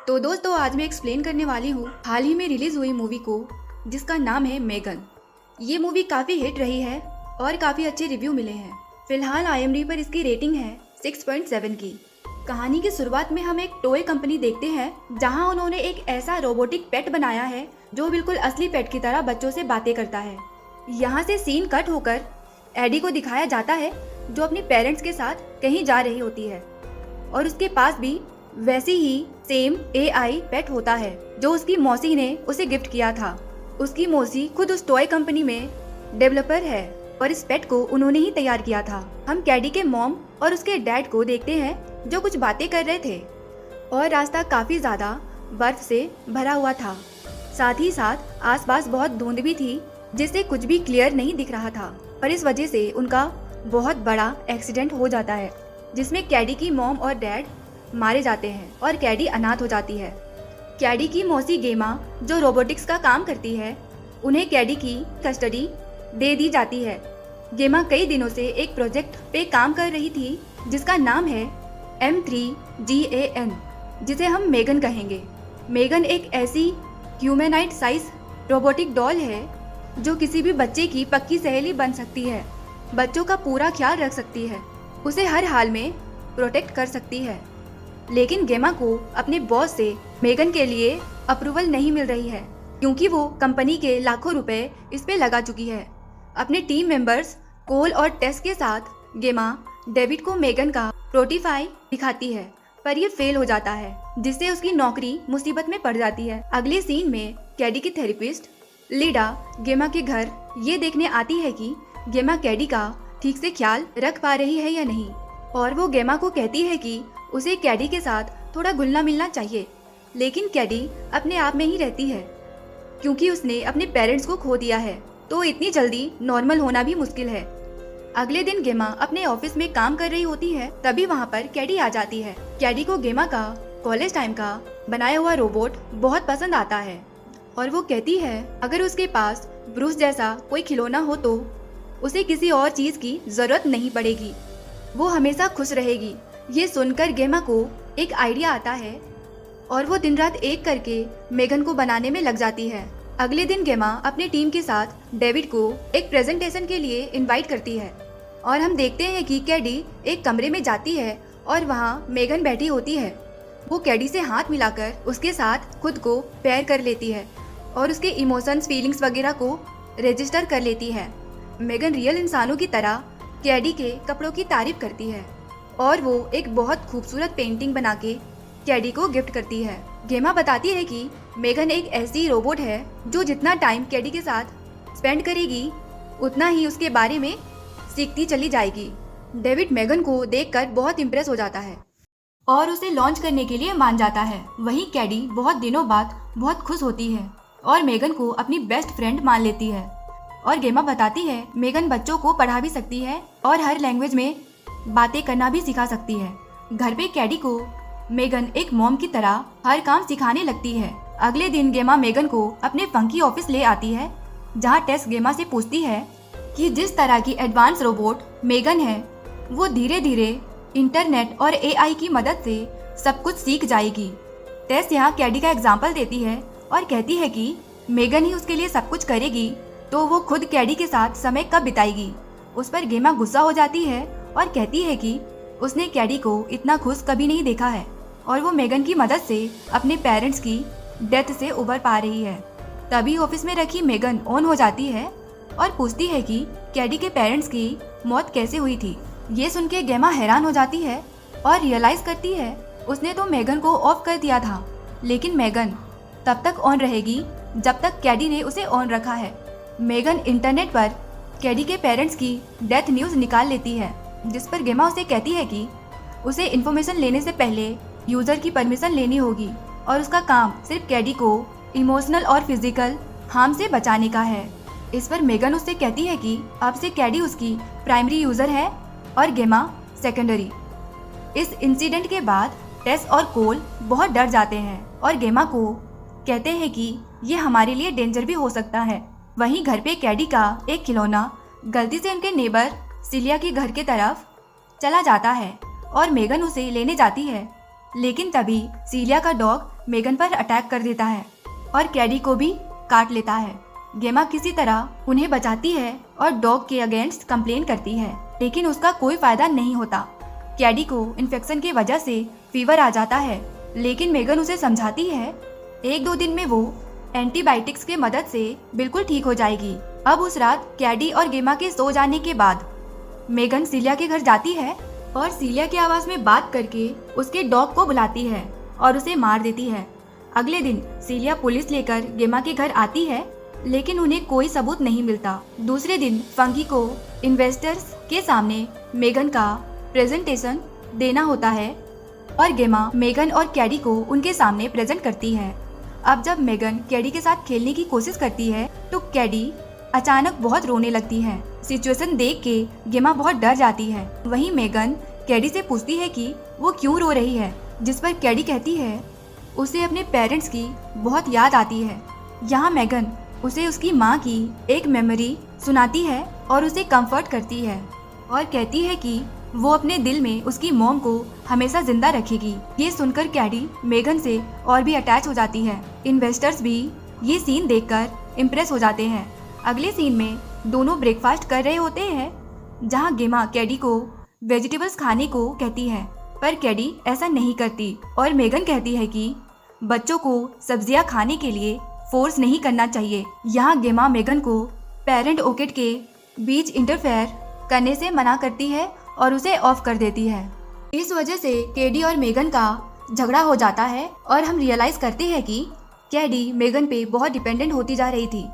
तो दोस्तों आज मैं एक्सप्लेन करने वाली हूँ हाल ही में रिलीज हुई मूवी को, जिसका नाम है मेगन। ये मूवी काफ़ी हिट रही है और काफ़ी अच्छे रिव्यू मिले हैं। फिलहाल IMDb पर इसकी रेटिंग है 6.7 की। कहानी की शुरुआत में हम एक टॉय कंपनी देखते हैं जहां उन्होंने एक ऐसा रोबोटिक पेट बनाया है जो बिल्कुल असली पेट की तरह बच्चों से बातें करता है। यहाँ से सीन कट होकर एडी को दिखाया जाता है जो अपने पेरेंट्स के साथ कहीं जा रही होती है और उसके पास भी वैसी ही सेम AI पेट होता है जो उसकी मौसी ने उसे गिफ्ट किया था। उसकी मौसी खुद उस टॉय कंपनी में डेवलपर है और इस पेट को उन्होंने ही तैयार किया था। हम कैडी के मॉम और उसके डैड को देखते हैं जो कुछ बातें कर रहे थे और रास्ता काफी ज्यादा बर्फ से भरा हुआ था। साथ ही साथ आसपास बहुत धुंध भी थी जिससे कुछ भी क्लियर नहीं दिख रहा था और इस वजह से उनका बहुत बड़ा एक्सीडेंट हो जाता है जिसमें कैडी की मॉम और डैड मारे जाते हैं और कैडी अनाथ हो जाती है। कैडी की मौसी गेमा जो रोबोटिक्स का काम करती है उन्हें कैडी की कस्टडी दे दी जाती है। गेमा कई दिनों से एक प्रोजेक्ट पे काम कर रही थी जिसका नाम है M3GAN, जिसे हम मेगन कहेंगे। मेगन एक ऐसी ह्यूमैनॉइड साइज रोबोटिक डॉल है जो किसी भी बच्चे की पक्की सहेली बन सकती है, बच्चों का पूरा ख्याल रख सकती है, उसे हर हाल में प्रोटेक्ट कर सकती है। लेकिन गेमा को अपने बॉस से मेगन के लिए अप्रूवल नहीं मिल रही है क्योंकि वो कंपनी के लाखों रुपए इस पे लगा चुकी है। अपने टीम मेंबर्स कोल और टेस के साथ गेमा डेविड को मेगन का प्रोटीफाई दिखाती है पर ये फेल हो जाता है जिससे उसकी नौकरी मुसीबत में पड़ जाती है। अगले सीन में कैडी की थेरेपिस्ट लीडा गेमा के घर ये देखने आती है कि गेमा कैडी का ठीक से ख्याल रख पा रही है या नहीं और वो गेमा को कहती है कि उसे कैडी के साथ थोड़ा घुलना मिलना चाहिए। लेकिन कैडी अपने आप में ही रहती है क्योंकि उसने अपने पेरेंट्स को खो दिया है, तो इतनी जल्दी नॉर्मल होना भी मुश्किल है। अगले दिन गेमा अपने ऑफिस में काम कर रही होती है, तभी वहाँ पर कैडी आ जाती है। कैडी को गेमा का कॉलेज टाइम का बनाया हुआ रोबोट बहुत पसंद आता है और वो कहती है अगर उसके पास ब्रूस जैसा कोई खिलौना हो तो उसे किसी और चीज की जरूरत नहीं पड़ेगी, वो हमेशा खुश रहेगी। ये सुनकर गेमा को एक आइडिया आता है और वो दिन रात एक करके मेगन को बनाने में लग जाती है। अगले दिन गेमा अपने टीम के साथ डेविड को एक प्रेजेंटेशन के लिए इनवाइट करती है और हम देखते हैं कि कैडी एक कमरे में जाती है और वहाँ मेगन बैठी होती है। वो कैडी से हाथ मिलाकर उसके साथ खुद को पेयर कर लेती है और उसके इमोशंस फीलिंग्स वगैरह को रजिस्टर कर लेती है। मेगन रियल इंसानों की तरह कैडी के कपड़ों की तारीफ करती है और वो एक बहुत खूबसूरत पेंटिंग बना के कैडी को गिफ्ट करती है। गेमा बताती है कि मेगन एक ऐसी रोबोट है जो जितना टाइम कैडी के साथ स्पेंड करेगी उतना ही उसके बारे में सीखती चली जाएगी। डेविड मेगन को देखकर बहुत इम्प्रेस हो जाता है और उसे लॉन्च करने के लिए मान जाता है। वहीं कैडी बहुत दिनों बाद बहुत खुश होती है और मेगन को अपनी बेस्ट फ्रेंड मान लेती है और गेमा बताती है मेगन बच्चों को पढ़ा भी सकती है और हर लैंग्वेज में बातें करना भी सिखा सकती है। घर पे कैडी को मेगन एक मॉम की तरह हर काम सिखाने लगती है। अगले दिन गेमा मेगन को अपने फंकी ऑफिस ले आती है जहाँ टेस गेमा से पूछती है कि जिस तरह की एडवांस रोबोट मेगन है वो धीरे धीरे इंटरनेट और AI की मदद से सब कुछ सीख जाएगी। टेस यहाँ कैडी का एग्जाम्पल देती है और कहती है कि मेगन ही उसके लिए सब कुछ करेगी तो वो खुद कैडी के साथ समय कब बिताएगी। उस पर गेमा गुस्सा हो जाती है और कहती है कि उसने कैडी को इतना खुश कभी नहीं देखा है और वो मेगन की मदद से अपने पेरेंट्स की डेथ से उबर पा रही है। तभी ऑफिस में रखी मेगन ऑन हो जाती है और पूछती है कि कैडी के पेरेंट्स की मौत कैसे हुई थी। ये सुन के गेमा हैरान हो जाती है और रियलाइज करती है उसने तो मेगन को ऑफ कर दिया था, लेकिन मेगन तब तक ऑन रहेगी जब तक कैडी ने उसे ऑन रखा है। मेगन इंटरनेट पर कैडी के पेरेंट्स की डेथ न्यूज़ निकाल लेती है जिस पर गेमा उसे कहती है कि उसे इन्फॉर्मेशन लेने से पहले यूजर की परमिशन लेनी होगी और उसका काम सिर्फ कैडी को इमोशनल और फिजिकल हार्म से बचाने का है। इस पर मेगन उससे कहती है कि अब से कैडी उसकी प्राइमरी यूजर है और गेमा सेकेंडरी। इस इंसिडेंट के बाद टेस और कोल बहुत डर जाते हैं और गेमा को कहते हैं कि ये हमारे लिए डेंजर भी हो सकता है। वहीं घर पे कैडी का एक खिलौना गलती से उनके नेबर सिलिया के घर के तरफ चला जाता है और मेगन उसे लेने जाती है लेकिन तभी सीलिया का डॉग मेगन पर अटैक कर देता है और कैडी को भी काट लेता है। गेमा किसी तरह उन्हें बचाती है और डॉग के अगेंस्ट कंप्लेन करती है, लेकिन उसका कोई फायदा नहीं होता। कैडी को इन्फेक्शन की वजह से फीवर आ जाता है, लेकिन मेगन उसे समझाती है 1-2 दिन में वो एंटीबायोटिक्स के मदद से बिल्कुल ठीक हो जाएगी। अब उस रात कैडी और गेमा के सो जाने के बाद मेगन सीलिया के घर जाती है और सीलिया की आवाज में बात करके उसके डॉग को बुलाती है और उसे मार देती है। अगले दिन सीलिया पुलिस लेकर गेमा के घर आती है, लेकिन उन्हें कोई सबूत नहीं मिलता। दूसरे दिन फंकी को इन्वेस्टर्स के सामने मेगन का प्रेजेंटेशन देना होता है और गेमा मेगन और कैडी को उनके सामने प्रेजेंट करती है। अब जब मेगन कैडी के साथ खेलने की कोशिश करती है तो कैडी अचानक बहुत रोने लगती है। सिचुएशन देख के गेमा बहुत डर जाती है। वहीं मेगन कैडी से पूछती है कि वो क्यों रो रही है, जिस पर कैडी कहती है उसे अपने पेरेंट्स की बहुत याद आती है। यहाँ मेगन उसे उसकी माँ की एक मेमोरी सुनाती है और उसे कंफर्ट करती है और कहती है कि वो अपने दिल में उसकी मॉम को हमेशा जिंदा रखेगी। ये सुनकर कैडी मेगन से और भी अटैच हो जाती है। इन्वेस्टर्स भी ये सीन देखकर इम्प्रेस हो जाते हैं। अगले सीन में दोनों ब्रेकफास्ट कर रहे होते हैं, जहाँ गेमा कैडी को वेजिटेबल्स खाने को कहती है, पर कैडी ऐसा नहीं करती और मेगन कहती है कि बच्चों को सब्जियां खाने के लिए फोर्स नहीं करना चाहिए। यहाँ गेमा मेगन को पेरेंट ओकेट के बीच इंटरफेयर करने से मना करती है और उसे ऑफ कर देती है। इस वजह से कैडी और मेगन का झगड़ा हो जाता है और हम रियलाइज करते हैं कि कैडी मेगन पे बहुत डिपेंडेंट होती जा रही थी।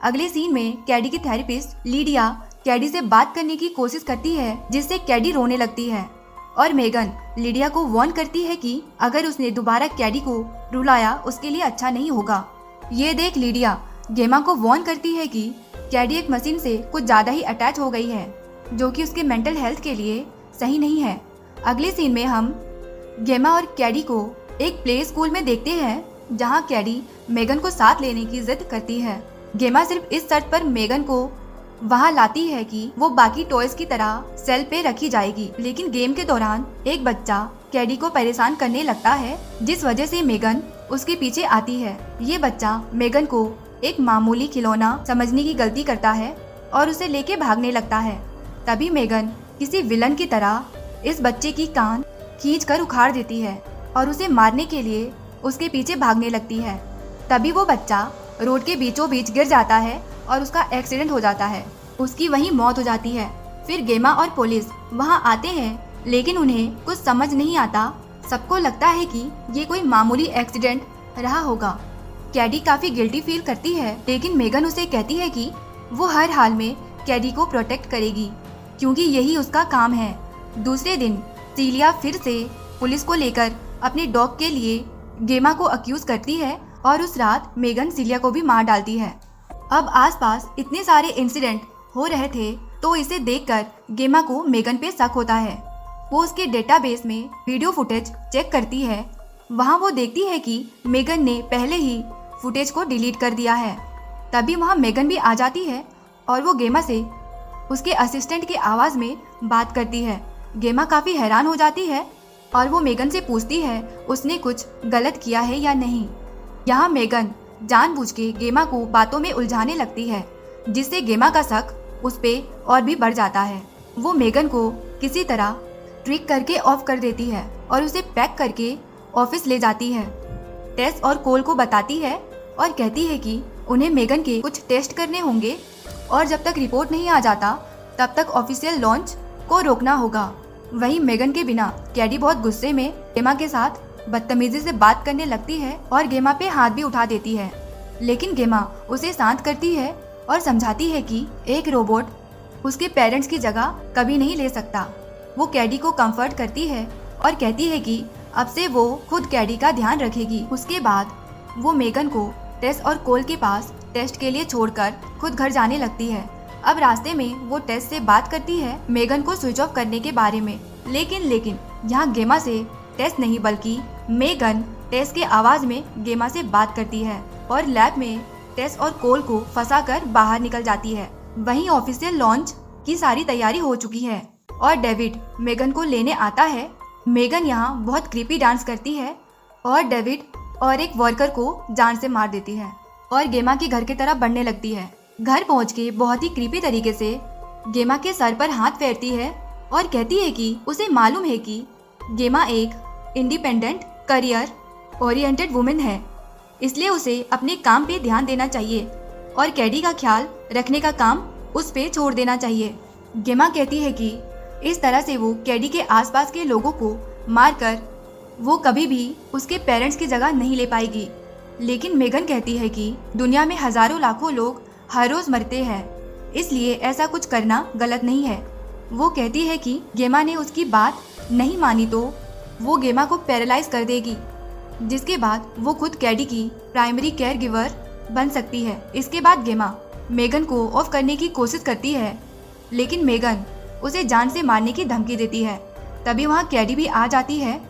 अगले सीन में कैडी की थेरेपिस्ट लीडिया कैडी से बात करने की कोशिश करती है, जिससे कैडी रोने लगती है और मेगन लीडिया को वार्न करती है कि अगर उसने दोबारा कैडी को रुलाया उसके लिए अच्छा नहीं होगा। ये देख लीडिया गेमा को वार्न करती है कि कैडी एक मशीन से कुछ ज्यादा ही अटैच हो गई है, जो कि उसके मेंटल हेल्थ के लिए सही नहीं है। अगले सीन में हम गेमा और कैडी को एक प्ले स्कूल में देखते हैं, जहाँ कैडी मेगन को साथ लेने की जिद करती है। गेमा सिर्फ इस शर्त पर मेगन को वहाँ लाती है कि वो बाकी टॉयज की तरह सेल पे रखी जाएगी, लेकिन गेम के दौरान एक बच्चा कैडी को परेशान करने लगता है, जिस वजह से मेगन उसके पीछे आती है। ये बच्चा मेगन को एक मामूली खिलौना समझने की गलती करता है और उसे लेके भागने लगता है। तभी मेगन किसी विलन की तरह इस बच्चे की कान खींच कर उखाड़ देती है और उसे मारने के लिए उसके पीछे भागने लगती है। तभी वो बच्चा रोड के बीचों बीच गिर जाता है और उसका एक्सीडेंट हो जाता है। उसकी वहीं मौत हो जाती है। फिर गेमा और पुलिस वहां आते हैं, लेकिन उन्हें कुछ समझ नहीं आता। सबको लगता है कि ये कोई मामूली एक्सीडेंट रहा होगा। कैडी काफी गिल्टी फील करती है, लेकिन मेगन उसे कहती है कि वो हर हाल में कैडी को प्रोटेक्ट करेगी, क्योंकि यही उसका काम है। दूसरे दिन सीलिया फिर से पुलिस को लेकर अपने डॉग के लिए गेमा को अक्यूज करती है और उस रात मेगन सीलिया को भी मार डालती है। अब आसपास इतने सारे इंसिडेंट हो रहे थे, तो इसे देखकर गेमा को मेगन पे शक होता है। वो उसके डेटाबेस में वीडियो फुटेज चेक करती है। वहाँ वो देखती है कि मेगन ने पहले ही फुटेज को डिलीट कर दिया है। तभी वहाँ मेगन भी आ जाती है और वो गेमा से उसके असिस्टेंट की आवाज़ में बात करती है। गेमा काफ़ी हैरान हो जाती है और वो मेगन से पूछती है उसने कुछ गलत किया है या नहीं। यहाँ मेगन जानबूझ के गेमा को बातों में उलझाने लगती है, जिससे गेमा का शक उस पे और भी बढ़ जाता है। वो मेगन को किसी तरह ट्रिक करके ऑफ कर देती है और उसे पैक करके ऑफिस ले जाती है। टेस और कोल को बताती है और कहती है कि उन्हें मेगन के कुछ टेस्ट करने होंगे और जब तक रिपोर्ट नहीं आ जाता तब तक ऑफिशियल लॉन्च को रोकना होगा। वहीं मेगन के बिना कैडी बहुत गुस्से में गेमा के साथ बदतमीजी से बात करने लगती है और गेमा पे हाथ भी उठा देती है, लेकिन गेमा उसे शांत करती है और समझाती है कि एक रोबोट उसके पेरेंट्स की जगह कभी नहीं ले सकता। वो कैडी को कंफर्ट करती है और कहती है कि अब से वो खुद कैडी का ध्यान रखेगी। उसके बाद वो मेगन को टेस और कोल के पास टेस्ट के लिए छोड़कर खुद घर जाने लगती है। अब रास्ते में वो टेस से बात करती है मेगन को स्विच ऑफ करने के बारे में, लेकिन यहाँ गेमा से टेस नहीं बल्कि मेगन टेस के आवाज में गेमा से बात करती है और लैब में टेस और कोल को फंसाकर बाहर निकल जाती है। वहीं ऑफिशियल लॉन्च की सारी तैयारी हो चुकी है और डेविड मेगन को लेने आता है मेगन यहाँ बहुत क्रीपी डांस करती है और डेविड और एक वर्कर को जान से मार देती है और गेमा के घर की तरफ बढ़ने लगती है। घर पहुँच के बहुत ही क्रीपी तरीके से गेमा के सर पर हाथ फेरती है और कहती है कि उसे मालूम है कि गेमा एक इंडिपेंडेंट करियर ओरिएंटेड वुमेन है, इसलिए उसे अपने काम पे ध्यान देना चाहिए और कैडी का ख्याल रखने का काम उस पे छोड़ देना चाहिए। गेमा कहती है कि इस तरह से वो कैडी के आसपास के लोगों को मारकर वो कभी भी उसके पेरेंट्स की जगह नहीं ले पाएगी। लेकिन मेगन कहती है कि दुनिया में हजारों लाखों लोग हर रोज मरते हैं, इसलिए ऐसा कुछ करना गलत नहीं है। वो कहती है कि गेमा ने उसकी बात नहीं मानी तो वो गेमा को पैरालाइज कर देगी, जिसके बाद वो खुद कैडी की प्राइमरी केयर गिवर बन सकती है। इसके बाद गेमा मेगन को ऑफ करने की कोशिश करती है, लेकिन मेगन उसे जान से मारने की धमकी देती है। तभी वहाँ कैडी भी आ जाती है,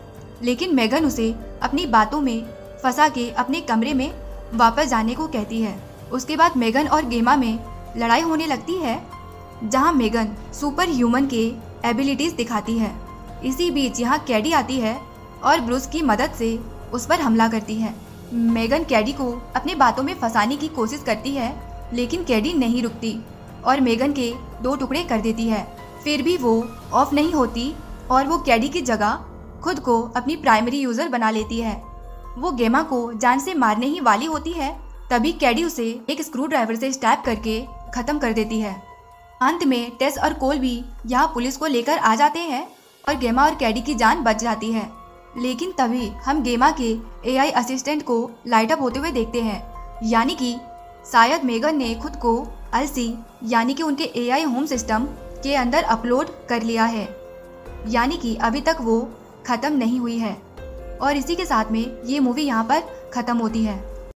लेकिन मेगन उसे अपनी बातों में फंसा के अपने कमरे में वापस जाने को कहती है। उसके बाद मेगन और गेमा में लड़ाई होने लगती है, जहाँ मेगन सुपर ह्यूमन के एबिलिटीज दिखाती है। इसी बीच यहाँ कैडी आती है और ब्रूस की मदद से उस पर हमला करती है। मेगन कैडी को अपने बातों में फंसाने की कोशिश करती है, लेकिन कैडी नहीं रुकती और मेगन के 2 टुकड़े कर देती है। फिर भी वो ऑफ नहीं होती और वो कैडी की जगह खुद को अपनी प्राइमरी यूजर बना लेती है। वो गेमा को जान से मारने ही वाली होती है, तभी कैडी उसे एक स्क्रू ड्राइवर से स्टैब करके खत्म कर देती है। अंत में टेस और कोल भी यहाँ पुलिस को लेकर आ जाते हैं और गेमा और कैडी की जान बच जाती है। लेकिन तभी हम गेमा के एआई असिस्टेंट को लाइट अप होते हुए देखते हैं, यानी कि शायद मेगन ने खुद को अलसी यानी कि उनके एआई होम सिस्टम के अंदर अपलोड कर लिया है, यानी कि अभी तक वो खत्म नहीं हुई है। और इसी के साथ में ये मूवी यहाँ पर खत्म होती है।